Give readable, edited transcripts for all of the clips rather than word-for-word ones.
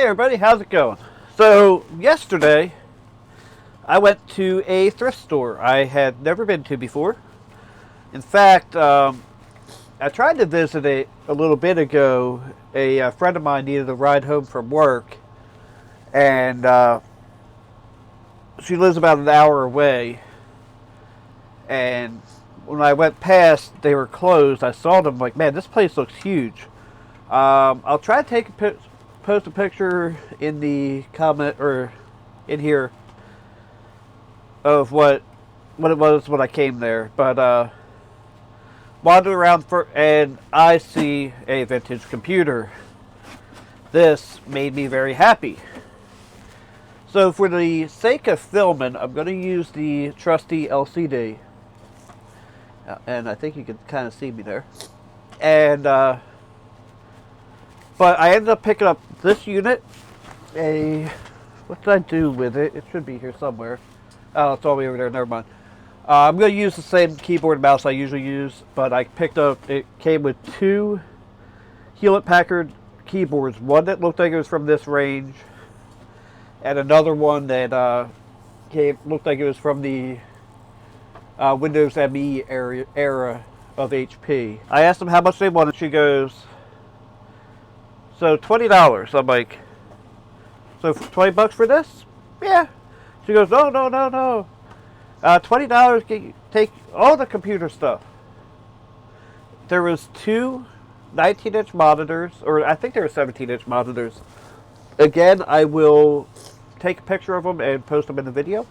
everybody, how's it going? So yesterday I went to a thrift store I had never been to before. In fact, I tried to visit a little bit ago. A friend of mine needed a ride home from work, and she lives about an hour away. And when I went past, they were closed. I saw them, like, man, this place looks huge. I'll try to post a picture in the comment or in here of what it was when I came there. But wandered around and I see a vintage computer. This made me very happy. So for the sake of filming, I'm going to use the trusty LCD. And I think you can kind of see me there. And but I ended up picking up this unit. What did I do with it? It should be here somewhere. Oh, it's all the way over there. Never mind. I'm going to use the same keyboard and mouse I usually use, but I picked up, it came with two Hewlett-Packard keyboards. One that looked like it was from this range, and another one that looked like it was from the Windows ME era of HP. I asked them how much they wanted. She goes, so $20. I'm like, so $20 for this? Yeah. She goes, no. $20, take all the computer stuff. There was two 19-inch monitors, or I think they were 17-inch monitors. Again, I will take a picture of them and post them in the video.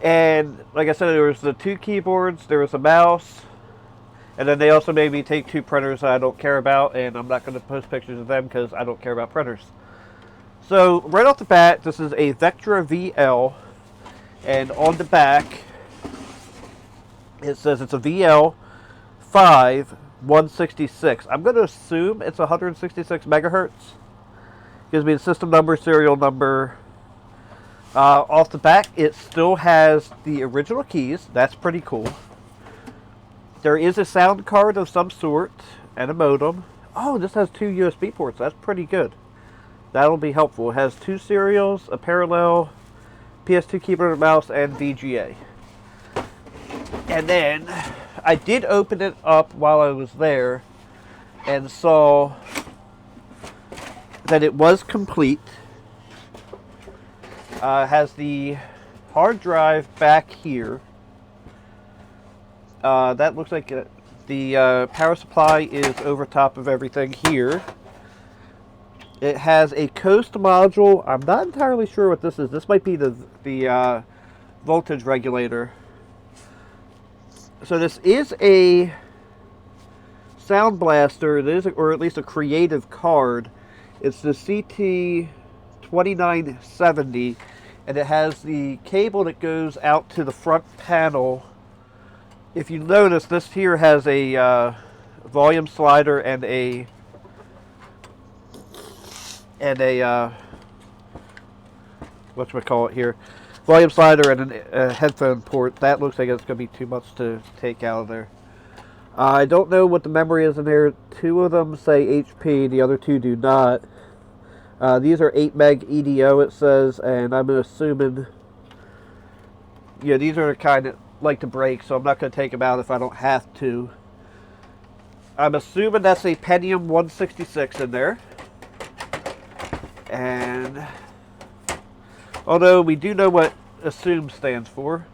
And like I said, there was the two keyboards, there was a mouse, and then they also made me take two printers that I don't care about, and I'm not going to post pictures of them because I don't care about printers. So right off the bat, this is a Vectra VL, and on the back it says it's a VL 5 166. I'm going to assume it's 166 megahertz. Gives me the system number, serial number. Off the back, it still has the original keys. That's pretty cool. There is a sound card of some sort and a modem. Oh, this has two USB ports. That's pretty good. That'll be helpful. It has two serials, a parallel, PS2 keyboard and mouse, and VGA. And then I did open it up while I was there and saw that it was complete. Has the hard drive back here. That looks like the power supply is over top of everything here. It has a coast module. I'm not entirely sure what this is. This might be the voltage regulator. So this is a Sound Blaster. It is, or at least a creative card. It's the CT2970, and it has the cable that goes out to the front panel. If you notice, this here has a volume slider and a whatchamacallit here, volume slider and a headphone port. That looks like it's going to be too much to take out of there. I don't know what the memory is in there. Two of them say HP, the other two do not. These are 8 meg EDO, it says, and I'm assuming, yeah, these are kind of like to break, so I'm not going to take them out if I don't have to. I'm assuming that's a Pentium 166 in there. And although we do know what assume stands for.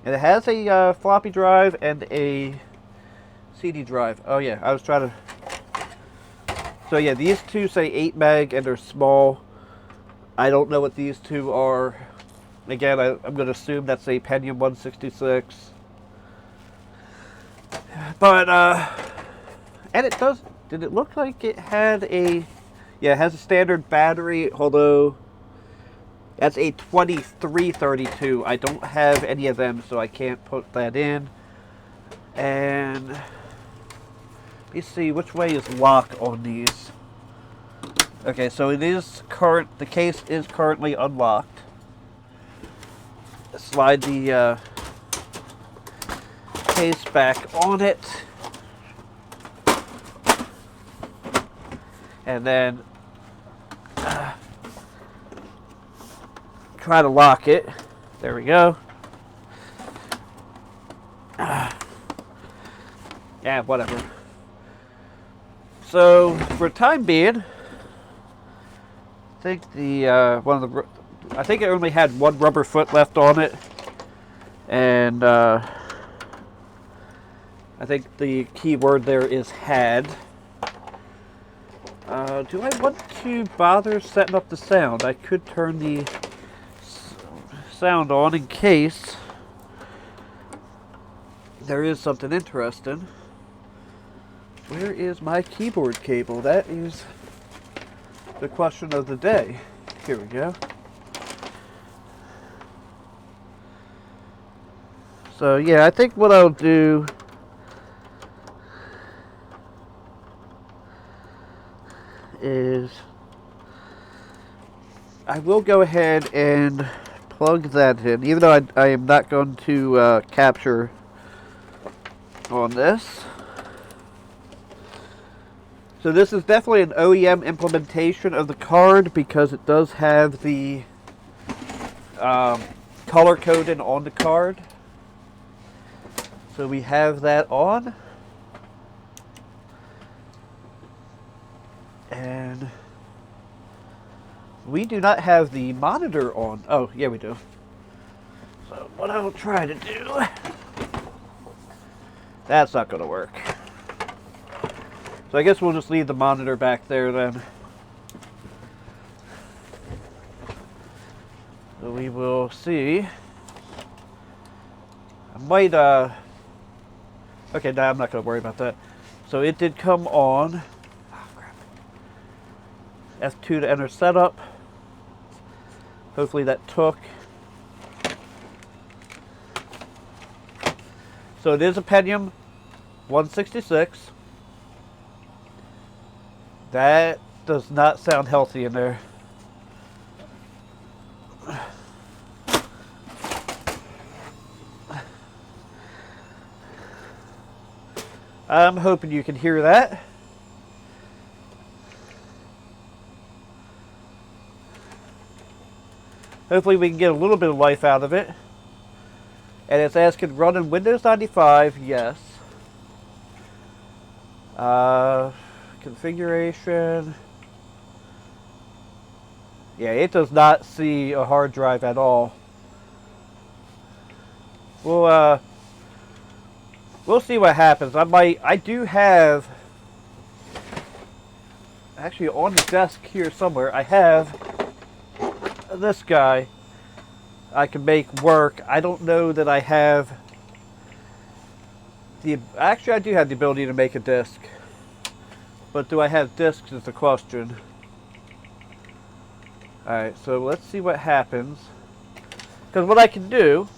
And it has a floppy drive and a CD drive. Oh yeah, I was trying to... So yeah, these two say 8 meg and they're small. I don't know what these two are. Again, I'm going to assume that's a Pentium 166. But, and it does... Did it look like it had a... Yeah, it has a standard battery, although that's a 2332. I don't have any of them, so I can't put that in. And let me see, which way is lock on these? Okay, so it is the case is currently unlocked. Slide the case back on it. And then Try to lock it. There we go. Yeah, whatever. So for time being, I think I think it only had one rubber foot left on it, and I think the key word there is had. Do I want to bother setting up the sound? I could turn the sound on in case there is something interesting. Where is my keyboard cable? That is the question of the day. Here we go. So yeah, I think what I'll do is I will go ahead and plug that in, even though I am not going to capture on this. So this is definitely an OEM implementation of the card because it does have the color coding on the card. So we have that on. And we do not have the monitor on. Oh, yeah, we do. So what I will try to do... That's not going to work. So I guess we'll just leave the monitor back there then. So we will see. I might, okay, nah, I'm not going to worry about that. So it did come on. Oh, crap. F2 to enter setup. Hopefully that took. So it is a Pentium 166. That does not sound healthy in there. I'm hoping you can hear that. Hopefully we can get a little bit of life out of it. And it's asking running Windows 95, yes. Configuration. Yeah, it does not see a hard drive at all. We'll see what happens. I do have, actually on the desk here somewhere, I have this guy I can make work. I don't know that I have actually I do have the ability to make a disk. But do I have disks is the question. Alright, so let's see what happens. Because what I can do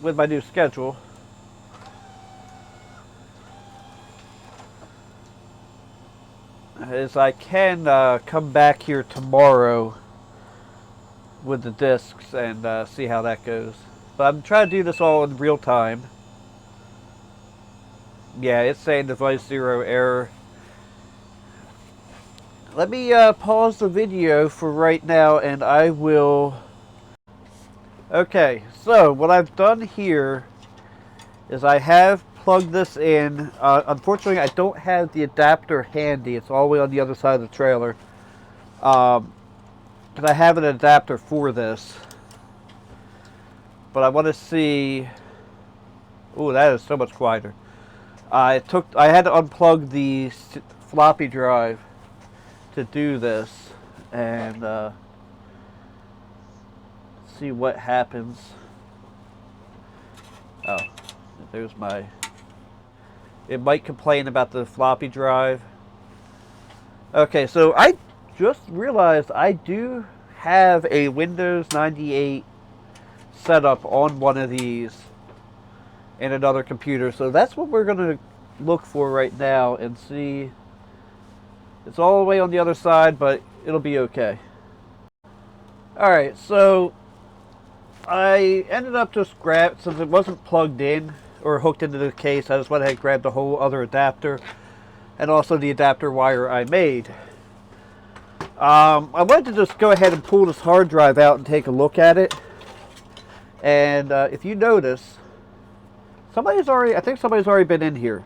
with my new schedule is I can come back here tomorrow with the discs and see how that goes. But I'm trying to do this all in real time. Yeah, it's saying device 0 error. Let me pause the video for right now and I will... Okay, so what I've done here is I have plugged this in. Unfortunately, I don't have the adapter handy. It's all the way on the other side of the trailer. Because I have an adapter for this. But I want to see... Ooh, that is so much quieter. I had to unplug the floppy drive to do this, and see what happens. Oh, there's my... It might complain about the floppy drive. Okay, so I just realized I do have a Windows 98 setup on one of these in another computer, so that's what we're going to look for right now and see. It's all the way on the other side, but it'll be okay. Alright, so I ended up just since it wasn't plugged in or hooked into the case, I just went ahead and grabbed the whole other adapter and also the adapter wire I made. I wanted to just go ahead and pull this hard drive out and take a look at it. And if you notice, I think somebody's already been in here.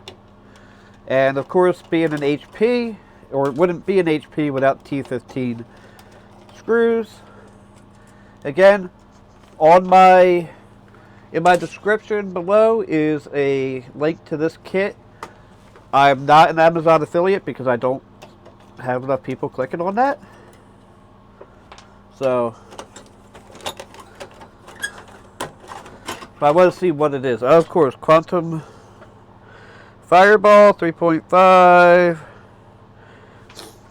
And of course, being an HP, or it wouldn't be an HP without T15 screws. Again, in my description below is a link to this kit. I'm not an Amazon affiliate because I don't have enough people clicking on that. So, but I want to see what it is. Of course, Quantum Fireball 3.5.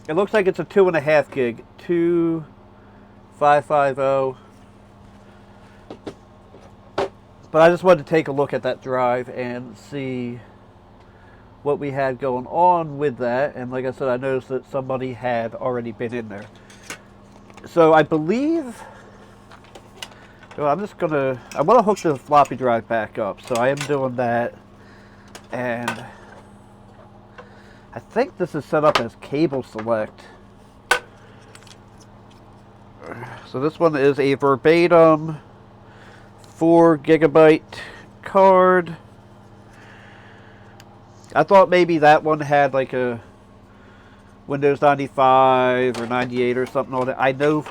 It looks like it's a 2.5 gig. 2550. But I just wanted to take a look at that drive and see what we had going on with that. And like I said, I noticed that somebody had already been in there. So I believe, well, I want to hook the floppy drive back up. So I am doing that. And I think this is set up as cable select. So this one is a verbatim 4 GB card. I thought maybe that one had like a Windows 95 or 98 or something on it. I know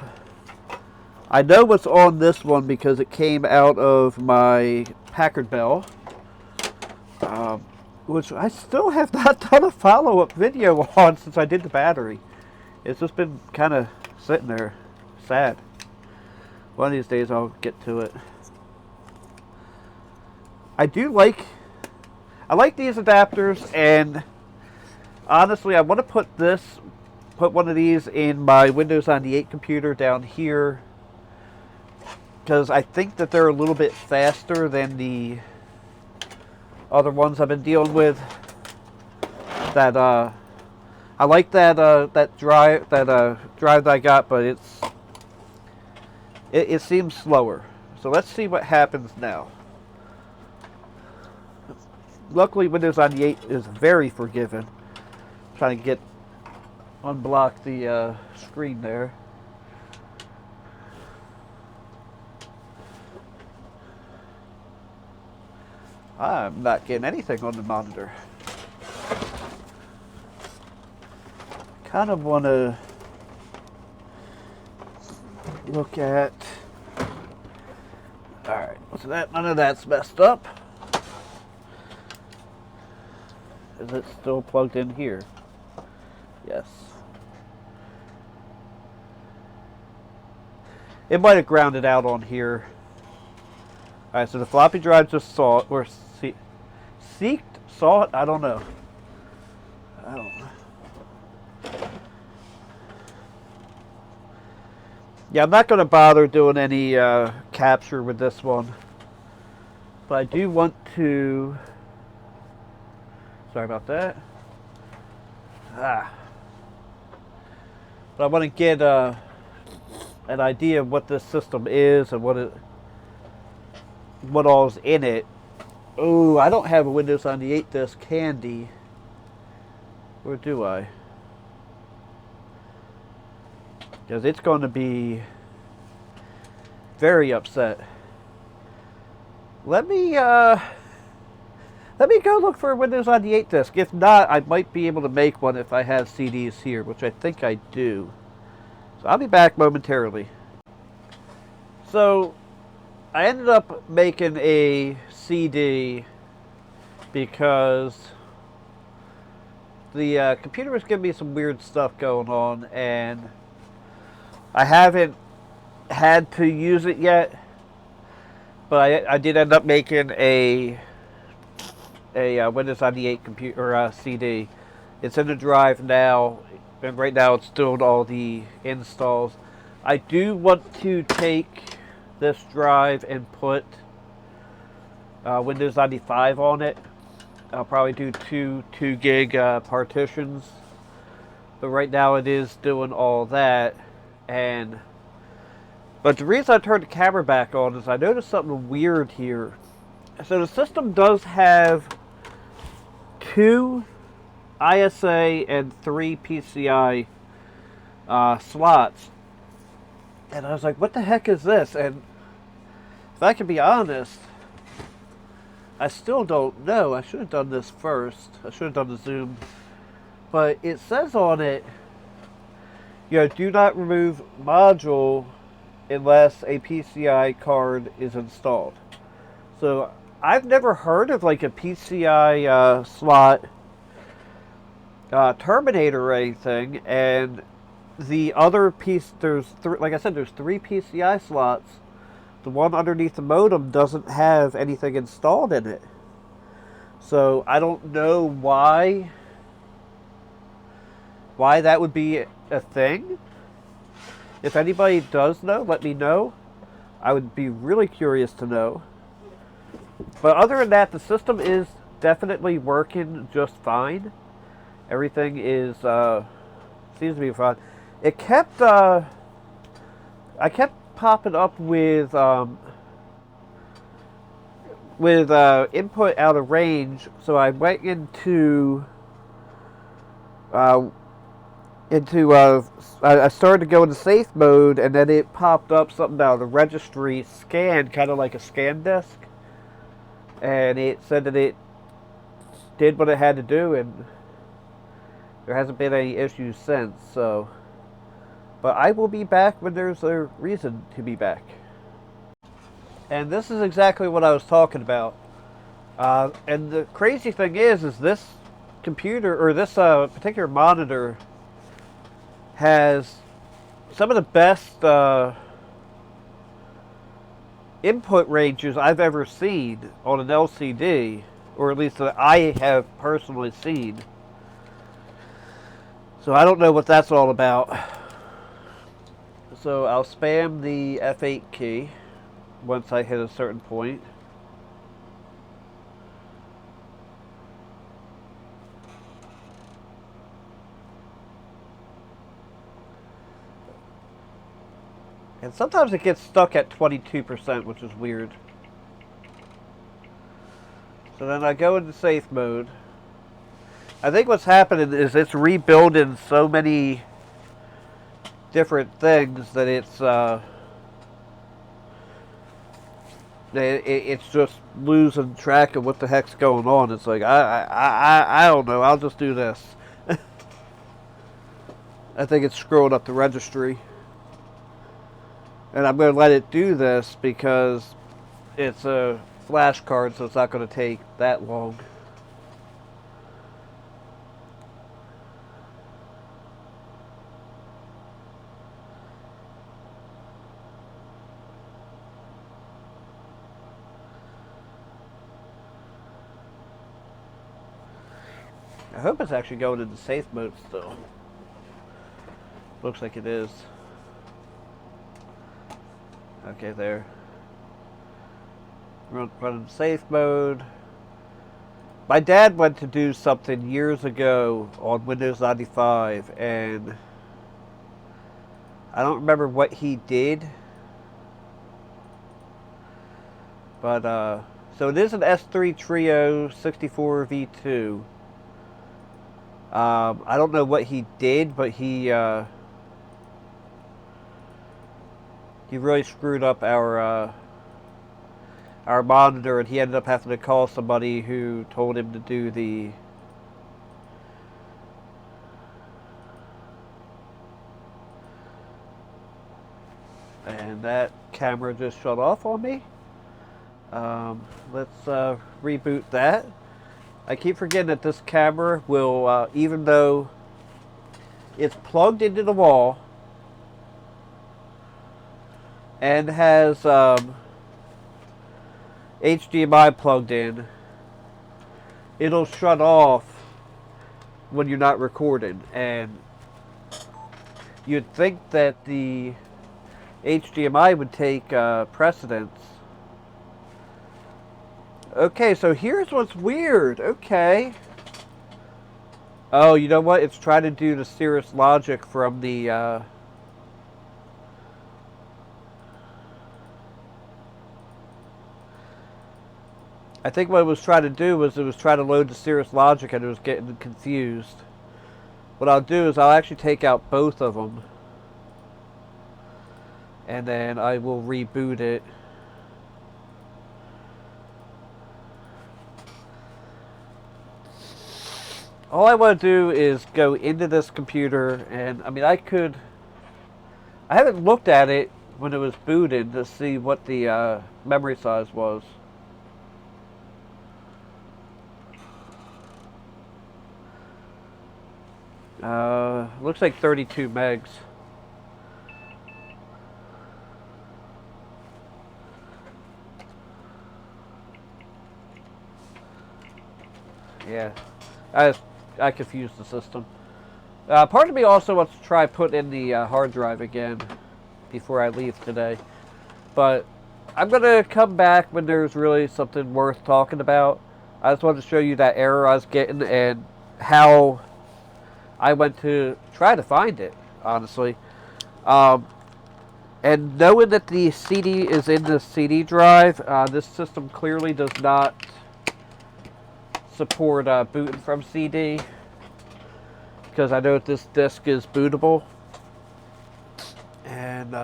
what's on this one because it came out of my Packard Bell, which I still have not done a follow-up video on since I did the battery. It's just been kind of sitting there, sad. One of these days I'll get to it. I like these adapters, and honestly, I want to put one of these in my Windows 98 computer down here, because I think that they're a little bit faster than the other ones I've been dealing with. That I like that drive that I got, but it seems slower. So let's see what happens now. Luckily, Windows 98 is very forgiving. I'm trying to unblock the screen there. I'm not getting anything on the monitor. Kind of want to look at. All right, so none of that's messed up. Is it still plugged in here? Yes. It might have grounded out on here. Alright, so the floppy drive just saw it, or saw it? I don't know. Yeah, I'm not going to bother doing any capture with this one. But I do want to... Sorry about that. But I want to get an idea of what this system is and what all's in it. Oh, I don't have a Windows 98 disk handy. Or do I? Because it's going to be very upset. Let me go look for a Windows 98 disk. If not, I might be able to make one if I have CDs here, which I think I do. So I'll be back momentarily. So I ended up making a CD because the computer was giving me some weird stuff going on, and I haven't had to use it yet. But I did end up making a Windows 98 computer CD. It's in the drive now, and right now it's doing all the installs. I do want to take this drive and put Windows 95 on it. I'll probably do two 2 gig partitions, but right now it is doing all that. But the reason I turned the camera back on is I noticed something weird here. So the system does have 2 ISA and 3 PCI slots. And I was like, what the heck is this? And if I can be honest, I still don't know. I should have done this first. I should have done the zoom. But it says on it, do not remove module unless a PCI card is installed. So I've never heard of like a PCI slot terminator or anything, and the other piece, like I said, there's 3 PCI slots. The one underneath the modem doesn't have anything installed in it. So I don't know why that would be a thing. If anybody does know, let me know. I would be really curious to know. But other than that, the system is definitely working just fine. Everything is seems to be fine. It kept I kept popping up with input out of range, so I went into I started to go into safe mode, and then it popped up something out of the registry scan, kind of like a scan disk, and it said that it did what it had to do, and there hasn't been any issues since. So, but I will be back when there's a reason to be back. And this is exactly what I was talking about. And the crazy thing is this computer, or this particular monitor, has some of the best input ranges I've ever seen on an LCD, or at least that I have personally seen. So I don't know what that's all about. So I'll spam the F8 key once I hit a certain point. And sometimes it gets stuck at 22%, which is weird. So then I go into safe mode. I think what's happening is it's rebuilding so many different things that it's just losing track of what the heck's going on. It's like, I don't know, I'll just do this. I think it's screwing up the registry. And I'm going to let it do this because it's a flash card, so it's not going to take that long. I hope it's actually going into safe mode still. Looks like it is. Okay, there. Running safe mode. My dad went to do something years ago on Windows 95, and I don't remember what he did. But, so it is an S3 Trio 64V2. I don't know what he did, but he really screwed up our monitor, and he ended up having to call somebody who told him to do the and that camera just shut off on me. Let's reboot that. I keep forgetting that this camera will, even though it's plugged into the wall and has HDMI plugged in, it'll shut off when you're not recording. And you'd think that the HDMI would take precedence. Okay, so here's what's weird. Okay. Oh, you know what? It's trying to do the Cirrus logic from the I think what it was trying to do was it was trying to load the Cirrus logic, and it was getting confused. What I'll do is I'll actually take out both of them. and then I will reboot it. All I want to do is go into this computer, and I mean, I haven't looked at it when it was booted to see what the memory size was. Looks like 32 megs. Yeah, I confused the system. Part of me also wants to try put in the hard drive again before I leave today. But I'm going to come back when there's really something worth talking about. I just wanted to show you that error I was getting and how I went to try to find it, honestly. And knowing that the CD is in the CD drive, this system clearly does not support booting from CD, because I know that this disk is bootable. And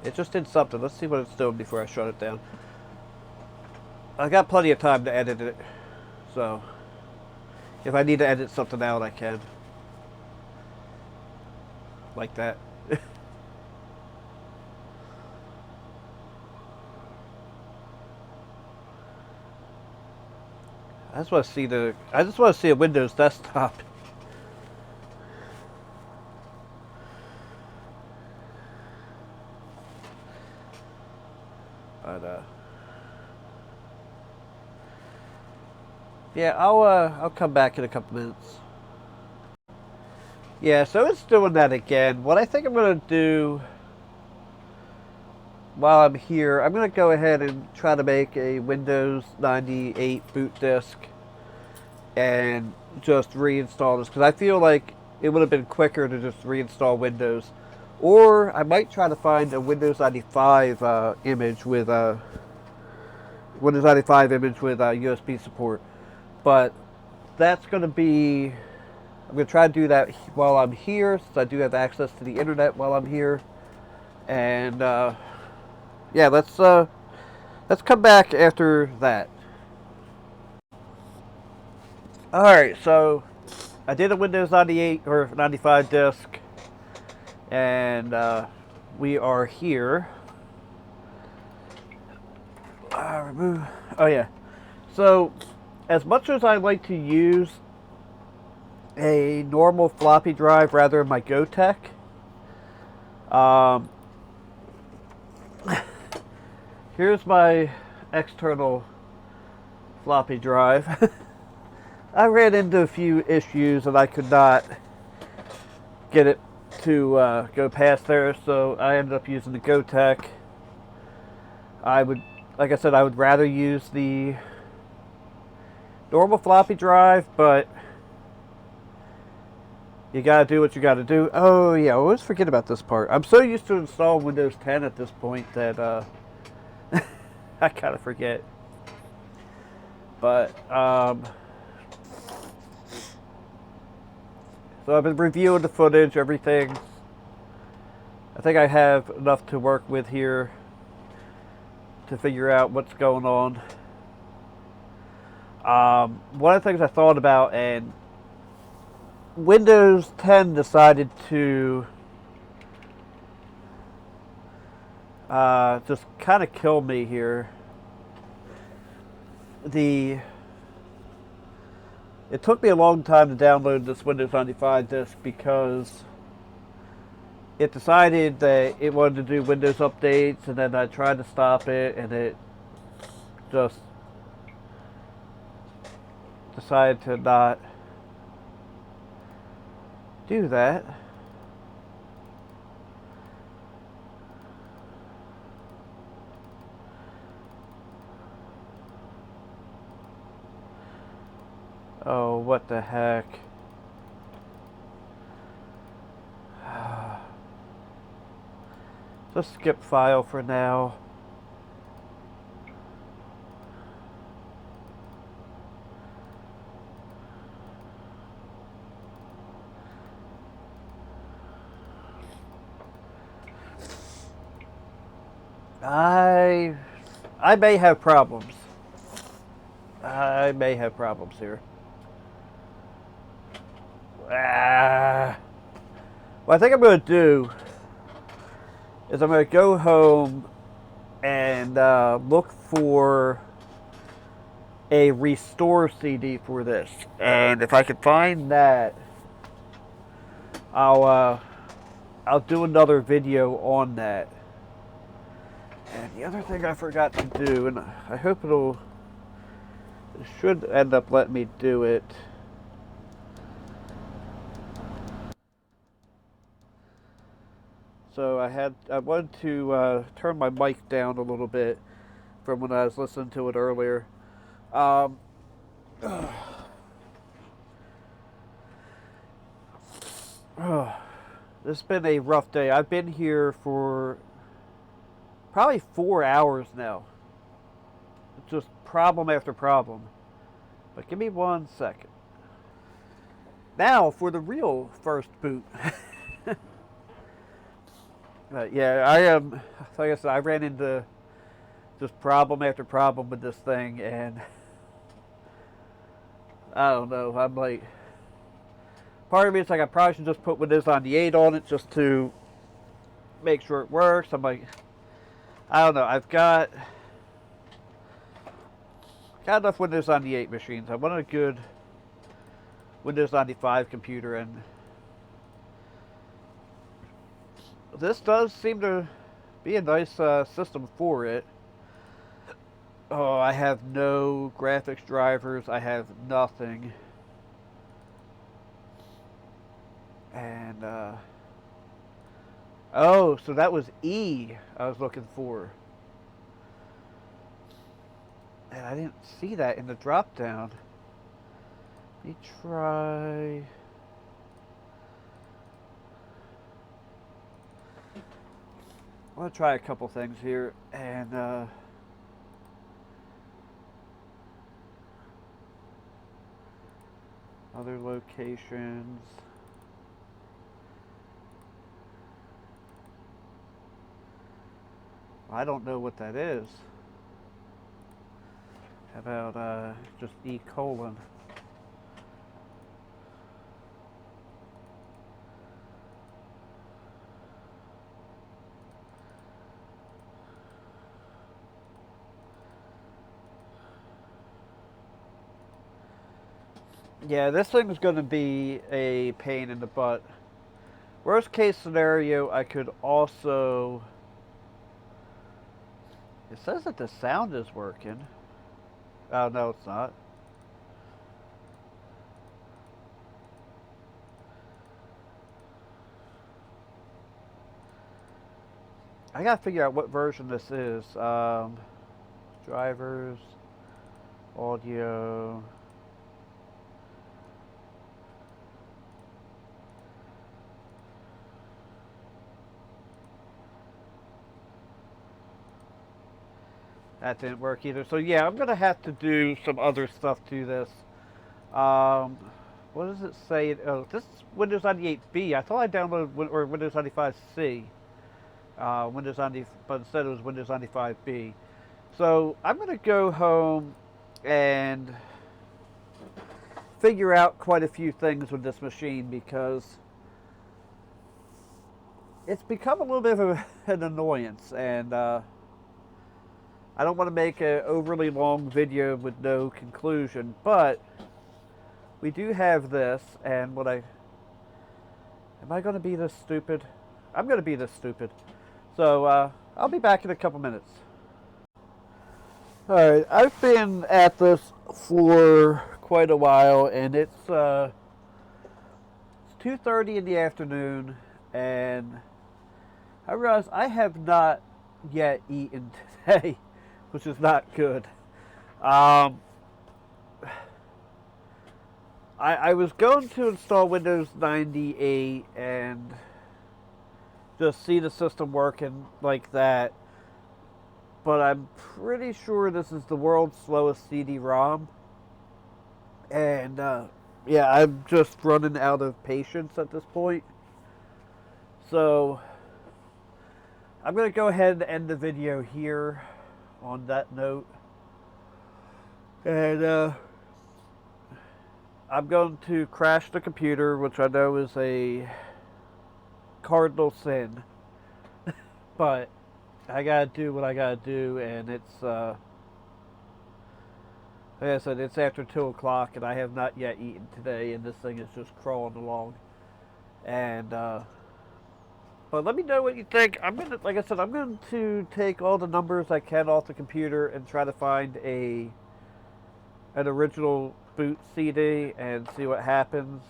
it just did something. Let's see what it's doing before I shut it down. I got plenty of time to edit it, so if I need to edit something out, I can. Like that. I just want to see a Windows desktop. But yeah, I'll come back in a couple minutes. Yeah, so it's doing that again. What I think I'm gonna do while I'm here, I'm gonna go ahead and try to make a Windows 98 boot disk and just reinstall this, because I feel like it would have been quicker to just reinstall Windows. Or I might try to find a Windows 95 image with Windows 95 image with USB support. But that's going to be, I'm going to try to do that while I'm here, since I do have access to the internet while I'm here. And yeah, let's come back after that. Alright, so I did a Windows 98 or 95 disk, and we are here. Remove. Oh yeah. So, as much as I like to use a normal floppy drive rather than my GoTech, here's my external floppy drive. I ran into a few issues and I could not get it to go past there, so I ended up using the GoTech. Like I said, I would rather use the normal floppy drive, but you gotta do what you gotta do. Oh yeah, I always forget about this part. I'm so used to install Windows 10 at this point that I kind of forget. But so I've been reviewing the footage, everything. I think I have enough to work with here to figure out what's going on. One of the things I thought about, and Windows 10 decided to just kind of kill me here. It took me a long time to download this Windows 95 disk because it decided that it wanted to do Windows updates, and then I tried to stop it, and it just decided to not do that. Oh, what the heck. Just skip file for now. I I may have problems. I may have problems here. Ah. What I think I'm going to do is I'm going to go home and look for a restore CD for this. And if I can find that, I'll uh, I'll do another video on that. And the other thing I forgot to do, and I hope it should end up letting me do it. So I wanted to turn my mic down a little bit from when I was listening to it earlier. Um, this has been a rough day. I've been here for probably 4 hours now. It's just problem after problem. But give me 1 second. Now for the real first boot. Yeah, I am. Like I said, I ran into just problem after problem with this thing, and I don't know. I'm like, part of me is like I probably should just put Windows 98 on it just to make sure it works. I'm like, I don't know. I've got enough Windows 98 machines. I want a good Windows 95 computer, and this does seem to be a nice system for it. Oh, I have no graphics drivers. I have nothing. And, oh, so that was E I was looking for. And I didn't see that in the drop down. Let me try. I want to try a couple things here, and other locations. I don't know what that is. How about just E colon? Yeah, this thing's going to be a pain in the butt. Worst case scenario, I could also... It says that the sound is working. Oh, no, it's not. I gotta figure out what version this is. Drivers, audio. That didn't work either. So yeah, I'm gonna have to do some other stuff to this. What does it say? Oh, this is Windows 98B. I thought I downloaded or Windows 95C. Windows 90, but instead it was Windows 95B. So I'm gonna go home and figure out quite a few things with this machine because it's become a little bit of an annoyance, and I don't want to make an overly long video with no conclusion, but we do have this, and am I going to be this stupid? I'm going to be this stupid. So, I'll be back in a couple minutes. Alright, I've been at this for quite a while, and it's 2:30 in the afternoon, and I realize I have not yet eaten today, which is not good. I was going to install Windows 98 and just see the system working like that, but I'm pretty sure this is the world's slowest CD-ROM, and yeah, I'm just running out of patience at this point. So I'm going to go ahead and end the video here on that note. And I'm going to crash the computer, which I know is a cardinal sin. But I gotta do what I gotta do, and it's, like I said, it's after 2 o'clock, and I have not yet eaten today, and this thing is just crawling along. And, but let me know what you think. I'm gonna, like I said, I'm going to take all the numbers I can off the computer and try to find an original boot CD and see what happens.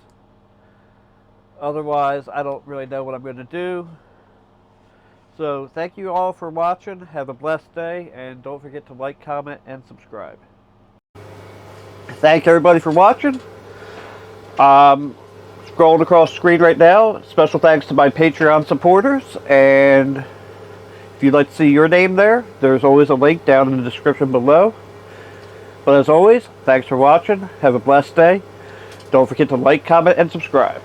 Otherwise, I don't really know what I'm going to do. So, thank you all for watching. Have a blessed day, and don't forget to like, comment, and subscribe. Thank everybody for watching. Scrolling across the screen right now. Special thanks to my Patreon supporters, and if you'd like to see your name there, there's always a link down in the description below. But as always, thanks for watching. Have a blessed day. Don't forget to like, comment, and subscribe.